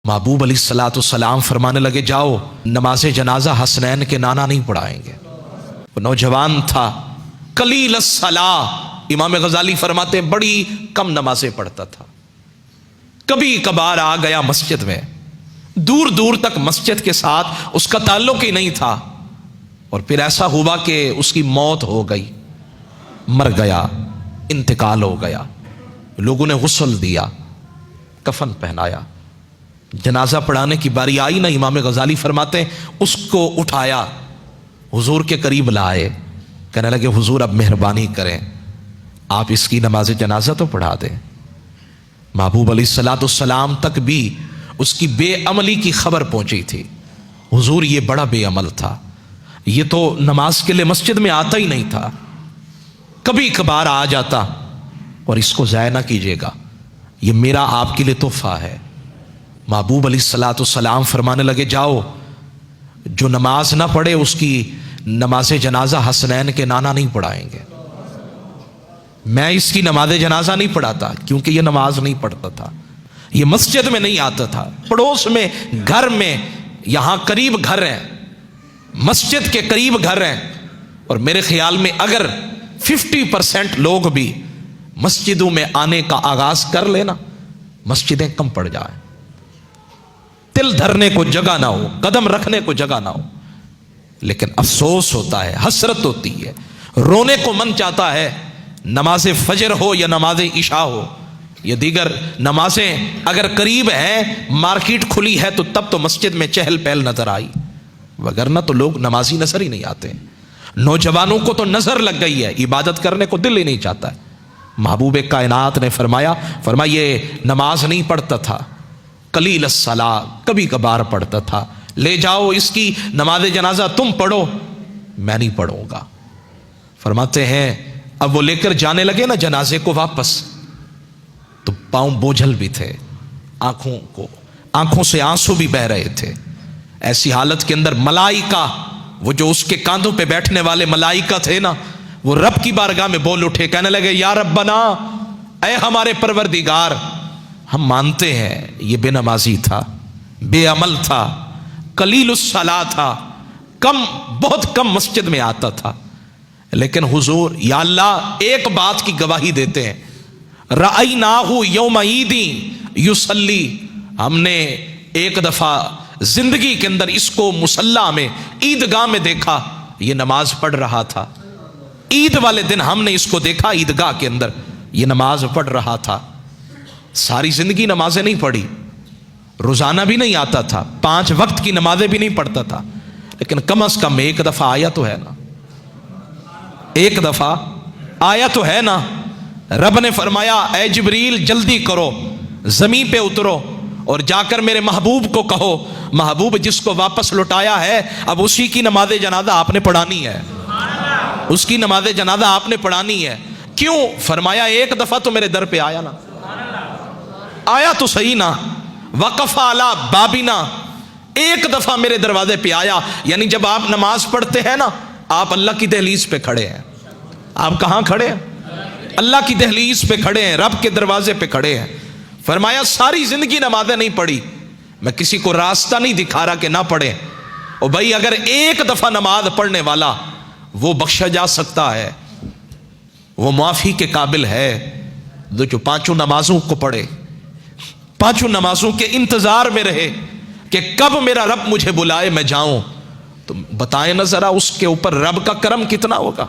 महबूब अलैहिस्सलाम फरमाने लगे, जाओ नमाज जनाजा हसनैन के नाना नहीं पढ़ाएंगे। वो नौजवान था, कलील सलाह, इमाम गजाली फरमाते हैं बड़ी कम नमाजें पढ़ता था। कभी कभार आ गया मस्जिद में, दूर दूर तक मस्जिद के साथ उसका ताल्लुक ही नहीं था। और फिर ऐसा हुआ कि उसकी मौत हो गई, मर गया, इंतकाल हो गया। लोगों ने गुस्ल दिया, कफन पहनाया, जनाजा पढ़ाने की बारी आई ना, इमाम गजाली फरमाते हैं उसको उठाया, हुजूर के करीब लाए, कहने लगे हुजूर अब मेहरबानी करें, आप इसकी नमाज जनाजा तो पढ़ा दें। महबूब अलैहिस्सलाम तक भी उसकी बेअमली की खबर पहुंची थी। हुजूर ये बड़ा बेअमल था, ये तो नमाज के लिए मस्जिद में आता ही नहीं था, कभी कभार आ जाता, और इसको ज़ाया ना कीजिएगा, ये मेरा आपके लिए तोहफा है। महबूब अलैहिस्सलाम फरमाने लगे, जाओ जो नमाज ना पढ़े उसकी नमाज जनाजा हसनैन के नाना नहीं पढ़ाएंगे। मैं इसकी नमाज जनाजा नहीं पढ़ाता क्योंकि ये नमाज नहीं पढ़ता था, ये मस्जिद में नहीं आता था, पड़ोस में घर में, यहां करीब घर हैं, मस्जिद के करीब घर हैं। और मेरे ख्याल में अगर 50% लोग भी मस्जिदों में आने का आगाज कर लेना, मस्जिदें कम पड़ जाए, तिल धरने को जगह ना हो, कदम रखने को जगह ना हो। लेकिन अफसोस होता है, हसरत होती है, रोने को मन चाहता है, नमाज फजर हो या नमाज इशा हो, ये दीगर नमाजें अगर करीब हैं, मार्केट खुली है, तो तब तो मस्जिद में चहल पहल नजर आई, वगरना तो लोग नमाजी नजर ही नहीं आते। नौजवानों को तो नजर लग गई है, इबादत करने को दिल ही नहीं चाहता है। महबूब कायनात ने फरमाया ये नमाज नहीं पढ़ता था, कलील सलाह, कभी कभार पढ़ता था, ले जाओ इसकी नमाज जनाजा तुम पढ़ो, मैं नहीं पढ़ूंगा। फरमाते हैं अब वो लेकर जाने लगे ना जनाजे को वापस, तो पांव बोझल भी थे, आंखों से आंसू भी बह रहे थे। ऐसी हालत के अंदर मलाइका, वो जो उसके कांधों पे बैठने वाले मलाइका थे ना, वो रब की बारगाह में बोल उठे, कहने लगे या रब्बना, ऐ हमारे परवरदिगार, हम मानते हैं ये बेनमाजी था, बेअमल था, कलीलुस सलाह था, बहुत कम मस्जिद में आता था, लेकिन हुजूर या अल्लाह एक बात की गवाही देते हैं, रअयनाहु यौम ईदी युसल्ली, हमने एक दफा जिंदगी के अंदर इसको मुसल्ला में, ईदगाह में देखा, ये नमाज पढ़ रहा था। ईद वाले दिन हमने इसको देखा, ईदगाह के अंदर ये नमाज पढ़ रहा था। सारी जिंदगी नमाजें नहीं पढ़ी, रोजाना भी नहीं आता था, 5 वक्त की नमाजें भी नहीं पढ़ता था, लेकिन कम से कम एक दफा आया तो है ना, एक दफा आया तो है ना। रब ने फरमाया ऐ जिब्रील जल्दी करो, जमीन पे उतरो और जाकर मेरे महबूब को कहो, महबूब जिसको वापस लौटाया है, अब उसी की नमाज जनाजा आपने पढ़ानी है, उसकी नमाज जनाजा आपने पढ़ानी है। क्यों? फरमाया एक दफा तो मेरे दर पे आया ना, आया तो सही ना, वक़फ़ा अला बाबिना, एक दफा मेरे दरवाजे पे आया। यानी जब आप नमाज पढ़ते हैं ना, आप अल्लाह की दहलीज पे खड़े हैं। आप कहां खड़े हैं? अल्लाह की दहलीज पे खड़े हैं, रब के दरवाजे पे खड़े हैं। फरमाया सारी जिंदगी नमाजें नहीं पढ़ी, मैं किसी को रास्ता नहीं दिखा रहा कि ना पढ़े। और भाई अगर एक दफा नमाज पढ़ने वाला, वो बख्शा जा सकता है, वो माफी के काबिल है, जो 5 नमाजों को पढ़े, 5 नमाजों के इंतजार में रहे कि कब मेरा रब मुझे बुलाए मैं जाऊं। तो बताएं ना जरा उसके ऊपर रब का करम कितना होगा।